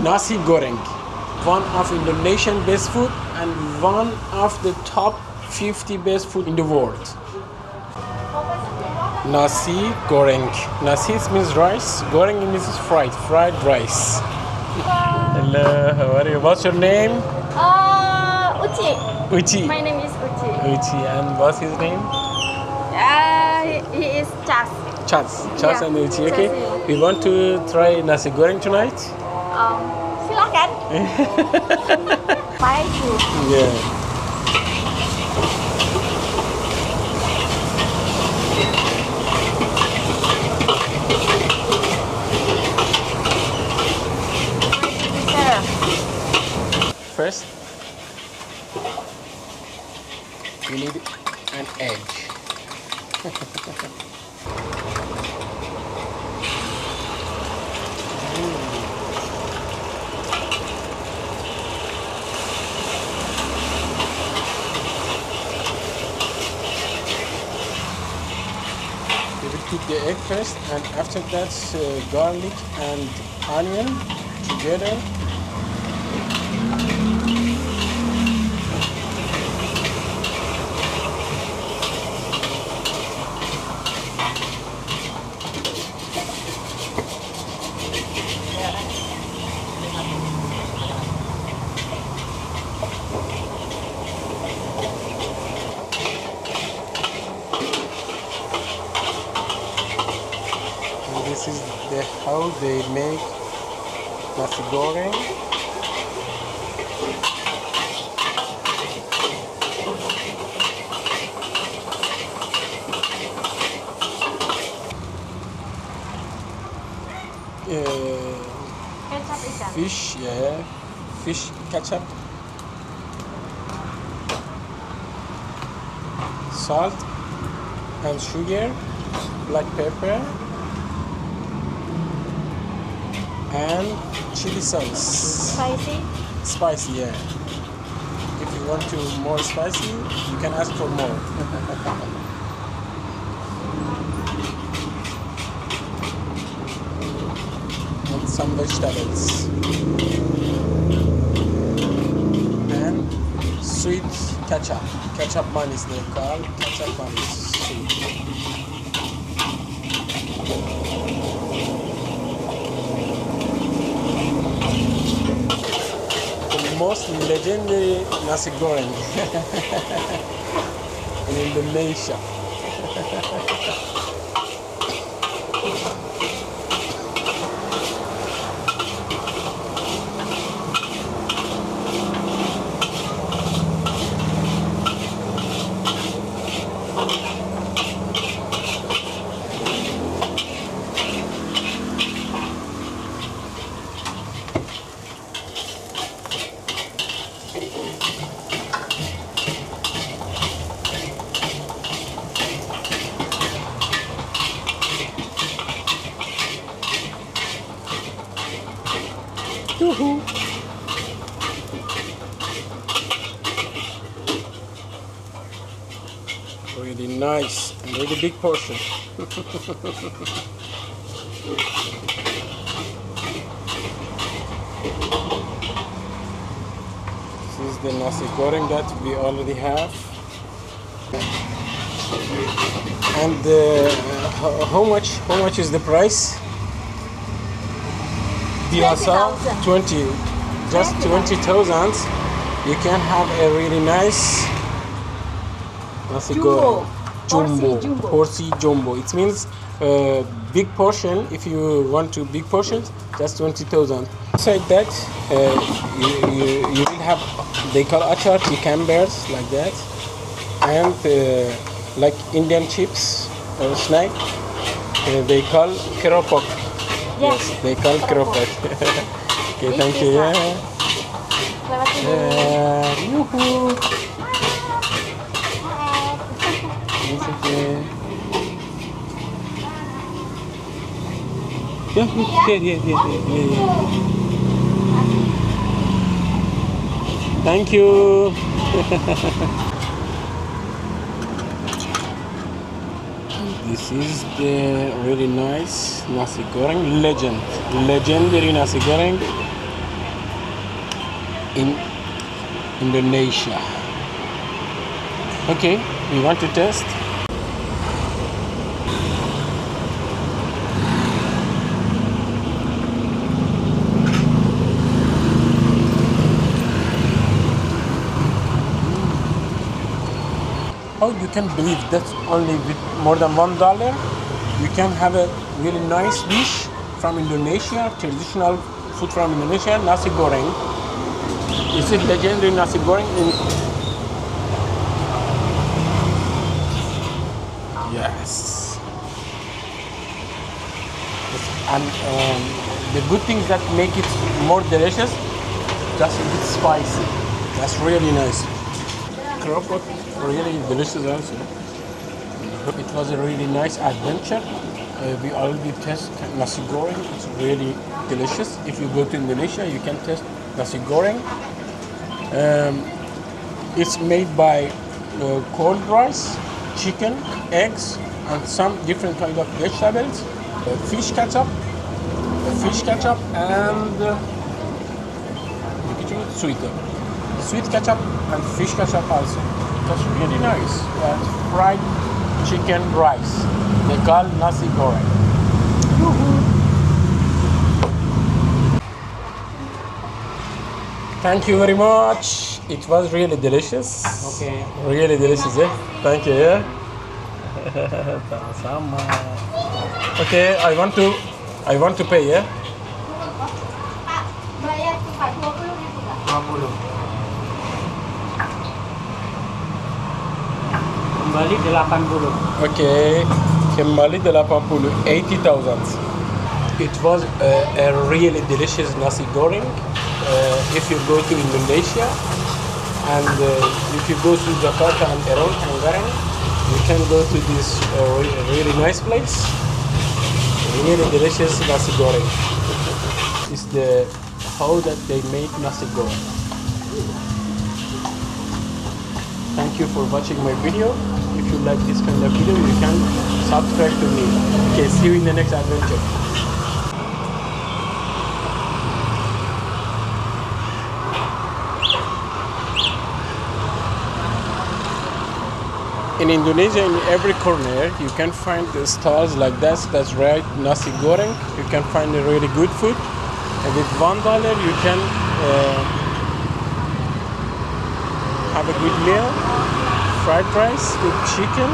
Nasi Goreng, one of Indonesian best food and one of the top 50 best food in the world. Nasi Goreng. Nasi means rice. Goreng means fried rice. Hello, how are you? What's your name? Uci. Uchi. My name is Uci. Uchi, and what's his name? He is Chas. Chas Yeah, and Uchi. Okay, Chas. we want to try nasi goreng tonight. Silakan. Spicy. Yeah. First, you need an egg. You will cook the egg first, and after that, garlic and onion together. This is how they make nasi goreng. Kecap ikan. Fish, yeah, fish ketchup, salt and sugar, black pepper, and chili sauce. Spicy, yeah. If you want to more spicy, you can ask for more. And some vegetables. And sweet ketchup. Ketchup manis they call. Ketchup manis. Sweet. Most legendary nasi goreng in Indonesia. Really nice and really big portion. This is the nasi goreng that we already have. And how much is the price? Biasa 20, just 20,000. You can have a really nice nasi goreng. Porsi jumbo. It means big portion. If you want to big portions, just 20,000. Beside that, you will have, they call achar cucumbers like that, and like Indian chips or snack. They call keropok. Yes, they call keropok. Okay, thank you. Yuhu. It's okay. Yeah. Thank you. This is the really nice nasi goreng legendary nasi goreng. in Indonesia. Okay, we want to test. Oh, you can believe that's only with more than $1. You can have a really nice dish from Indonesia, traditional food from Indonesia, Nasi Goreng. This is legendary Nasi Goreng in. Yes. And the good things that make it more delicious, just a bit spicy. That's really nice. Croquette, really delicious also. It was a really nice adventure. We already tested Nasi Goreng. It's really delicious. If you go to Indonesia, you can test Nasi Goreng. It's made by cold rice, chicken, eggs, and some different kind of vegetables. Fish ketchup, and sweet ketchup and fish ketchup also. That's really nice. Fried chicken rice. They call Nasi Goreng. Thank you very much. It was really delicious. Okay. Really delicious, eh? Thank you, yeah. Sama. Okay, I want to pay, yeah. Pak, bayar Pak 20.000 Kak. 20. Kembali 80. Okay, kembali 80, 80,000. It was a really delicious nasi goreng. If you go to Indonesia and if you go to Jakarta and around Tangerang, you can go to this really nice place. Really delicious nasi goreng. It's the how that they make nasi goreng. Thank you for watching my video. If you like this kind of video, you can subscribe to me. Okay, see you in the next adventure. In Indonesia, in every corner, you can find the stalls like that. That's right, nasi goreng. You can find a really good food. And with $1, you can have a good meal. Fried rice with chicken,